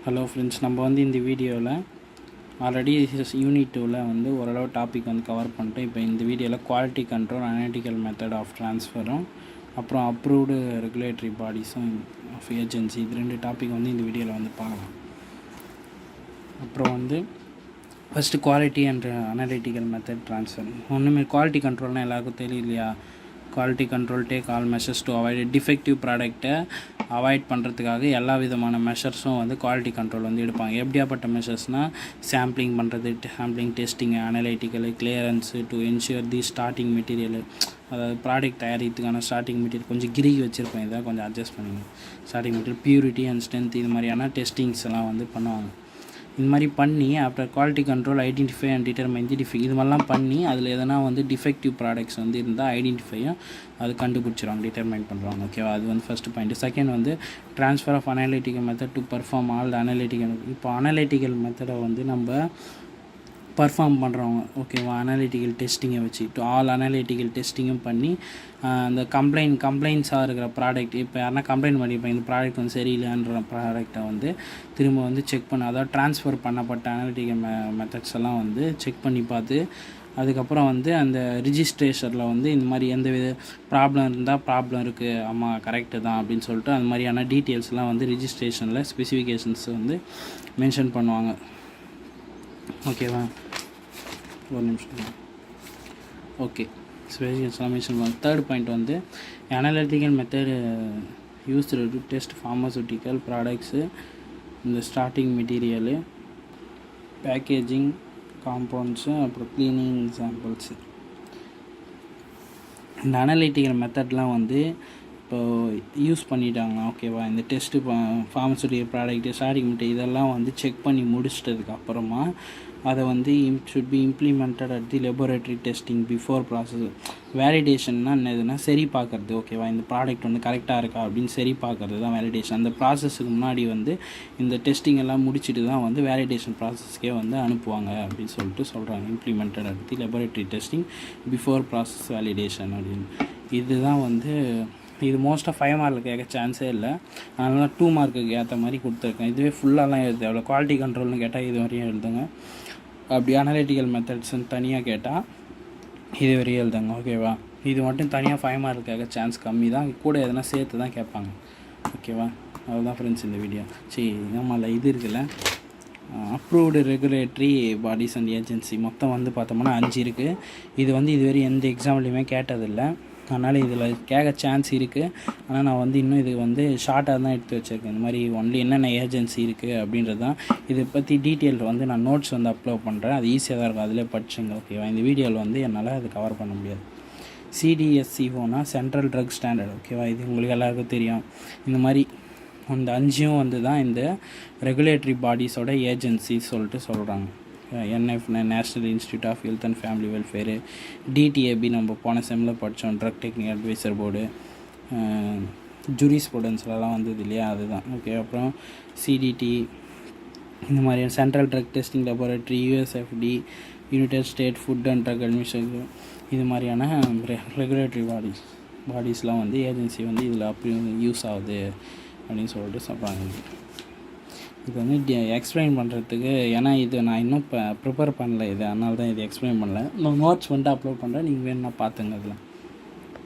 Hello friends, நம்ம வந்து இந்த வீடியோவில் ஆல்ரெடி யூனிட் 2ல் வந்து ஓரளவு டாபிக் வந்து கவர் பண்ணிட்டோம். இப்போ இந்த வீடியோவில் quality control, analytical method of ட்ரான்ஸ்ஃபரும், அப்புறம் அப்ரூவ்டு ரெகுலேட்டரி பாடிஸும் ஆஃப் ஏஜென்சி, இது 2 டாபிக் வந்து இந்த வீடியோவில் வந்து பார்க்கலாம். அப்புறம் வந்து first quality and analytical method transfer. ஒன்றுமே குவாலிட்டி கண்ட்ரோல்னால் எல்லாருக்கும் தெரியலையா? Quality control take all measures to avoid defective ப்ராடக்ட்டை அவாய்ட் பண்ணுறதுக்காக எல்லா விதமான மெஷர்ஸும் வந்து குவாலிட்டி கண்ட்ரோல் வந்து எடுப்பாங்க. எப்படியாப்பட்ட மெஷர்ஸ்னால் சாம்பிளிங் பண்ணுறது, sampling testing, analytical, clearance to ensure the starting material. அதாவது ப்ராடக்ட் தயாரிக்கிறதுக்கான ஸ்டார்டிங் மெட்டீரியல் கொஞ்சம் கிரிக்கி வச்சுருப்பேன், இதை கொஞ்சம் அட்ஜஸ்ட் பண்ணிங்க. Starting material purity and strength, இது மாதிரியான டெஸ்டிங்ஸ் எல்லாம் வந்து பண்ணுவாங்க. இது மாதிரி பண்ணி after quality control identify and determine the defect, இது மாதிரிலாம் பண்ணி அதில் எதனா வந்து டிஃபெக்டிவ் ப்ராடக்ட்ஸ் வந்து இருந்தால் ஐடென்டிஃபையும் அது கண்டுபிடிச்சிருவாங்க, டிட்டர்மைன் பண்ணுறாங்க. ஓகேவா? அது வந்து ஃபஸ்ட்டு பாயிண்ட்டு. செகண்ட் வந்து transfer of analytical method to perform all the analytical. இப்போ அனலிட்டிக்கல் மெத்தடை வந்து நம்ம பர்ஃபார்ம் பண்ணுறவங்க, ஓகேவா, அனலிட்டிக்கல் டெஸ்டிங்கை வச்சு ஆல் அனலிட்டிக்கல் டெஸ்டிங்கும் பண்ணி அந்த கம்ப்ளைண்ட்ஸாக இருக்கிற ப்ராடக்ட், இப்போ யாருன்னா கம்ப்ளைண்ட் பண்ணியிருப்பாங்க இந்த ப்ராடக்ட் வந்து சரியில்லைன்ற ப்ராடக்டை வந்து திரும்ப வந்து செக் பண்ண, அதாவது ட்ரான்ஸ்ஃபர் பண்ணப்பட்ட அனலிட்டிக்கல் மெத்தட்ஸ் எல்லாம் வந்து செக் பண்ணி பார்த்து அதுக்கப்புறம் வந்து அந்த ரிஜிஸ்ட்ரேஷனில் வந்து இந்த மாதிரி எந்த வித ப்ராப்ளம் இருந்தால் ப்ராப்ளம் இருக்குது, ஆமாம் கரெக்டு தான் அப்படின்னு சொல்லிட்டு அந்த மாதிரியான டீட்டெயில்ஸ்லாம் வந்து ரிஜிஸ்ட்ரேஷனில் ஸ்பெசிஃபிகேஷன்ஸ் வந்து மென்ஷன் பண்ணுவாங்க. ஓகேவா? ஒரு நிமிஷம். ஓகே, ஸ்பெசிஃபிகேஷன்லாம் மென்ஷன் பண்ணுவாங்க. தேர்ட் பாயிண்ட் வந்து analytical method used to test pharmaceutical products, இந்த ஸ்டார்டிங் மெட்டீரியலு, பேக்கேஜிங், காம்பவுண்ட்ஸு, அப்புறம் க்ளீனிங் சாம்பிள்ஸு. இந்த அனலிட்டிக்கல் மெத்தட்லாம் வந்து இப்போது யூஸ் பண்ணிட்டாங்க. ஓகேவா? இந்த test pharmaceutical product, starting material இதெல்லாம் வந்து செக் பண்ணி முடிச்சிட்டதுக்கு அப்புறமா அதை வந்து should be implemented at the laboratory testing before process. வேலிடேஷன்னா என்னதுன்னா சரி பார்க்குறது. ஓகேவா? இந்த ப்ராடக்ட் வந்து கரெக்டாக இருக்கா அப்படின்னு சரி பார்க்குறது தான் வேலிடேஷன். அந்த ப்ராசஸுக்கு முன்னாடி வந்து இந்த டெஸ்டிங் எல்லாம் முடிச்சுட்டு தான் வந்து வேலிடேஷன் ப்ராசஸ்க்கே வந்து அனுப்புவாங்க அப்படின்னு சொல்லிட்டு சொல்கிறாங்க. Implemented at the laboratory testing before process validation அப்படின்னு. இதுதான் வந்து இது மோஸ்ட்டாக 5 மார்க்கில் கேட்க சான்ஸே இல்லை. அதனால் 2 மார்க்குக்கு ஏற்ற மாதிரி கொடுத்துருக்கேன். இதுவே ஃபுல்லாலாம் எழுது எவ்வளோ குவாலிட்டி கண்ட்ரோல்னு கேட்டால் இது வரையும் எழுதுங்க. அப்படி அனலிட்டிக்கல் மெத்தட்ஸ்ன்னு தனியாக கேட்டால் இது வரையும் எழுதுங்க. ஓகேவா? இது மட்டும் தனியாக 5 மார்க் கேட்க சான்ஸ் கம்மி தான், கூட எதனா சேர்த்து தான் கேட்பாங்க. ஓகேவா? அதுதான் ஃப்ரெண்ட்ஸ் இந்த வீடியோ. சரி, நம்மள இது இருக்குல்ல, approved regulatory bodies and agency மொத்தம் வந்து பார்த்தோம்னா 5 இருக்குது. இது வந்து இதுவரை எந்த எக்ஸாம்லேயுமே கேட்டதில்லை, அதனால் இதில் கேட்க சான்ஸ் இருக்குது. ஆனால் நான் வந்து இன்னும் இது வந்து ஷார்ட்டாக தான் எடுத்து வச்சுருக்கேன். இந்த மாதிரி ஒன்லி என்னென்ன ஏஜென்சி இருக்குது அப்படின்றது தான். இதை பற்றி டீட்டெயில் வந்து நான் நோட்ஸ் வந்து அப்லோட் பண்ணுறேன், அது ஈஸியாக தான் இருக்கும், அதிலே படிச்சுங்க. ஓகேவா? இந்த வீடியோவில் வந்து என்னால் அது கவர் பண்ண முடியாது. CDSCOனா சென்ட்ரல் ட்ரக் ஸ்டாண்டர்ட். ஓகேவா? இது உங்களுக்கு எல்லாருக்கும் தெரியும். இந்த மாதிரி அந்த 5 வந்து தான் இந்த ரெகுலேட்டரி பாடிஸோட ஏஜென்சி சொல்லிட்டு சொல்கிறாங்க. NF national institute of health and family welfare, DTAB நம்ம போன செம்மில் படித்தோம், ட்ரக் டெக்னிக்கல் அட்வைசர் போர்டு, ஜூரிஸ்ப்ருடென்ஸ்லாம் வந்தது இல்லையா, அதுதான். ஓகே, அப்புறம் CDT, இந்த மாதிரியான central drug testing laboratory, USFD, united state food and drug administration, இது மாதிரியான ரெகுலேட்டரி பாடிஸ்லாம் வந்து ஏஜென்சி வந்து இதில் அப்படி யூஸ் ஆகுது அப்படின்னு சொல்லிட்டு சொல்கிறாங்க. இது வந்து எக்ஸ்பிளைன் பண்ணுறதுக்கு, ஏன்னா இது நான் இன்னும் ப்ரிப்பேர் பண்ணல இது, அதனால தான் இது எக்ஸ்பிளைன் பண்ணல. நான் நோட்ஸ் வந்துட்டு அப்லோட் பண்ணுறேன், நீங்கள் வேணும்னா பார்த்துங்க அதில்.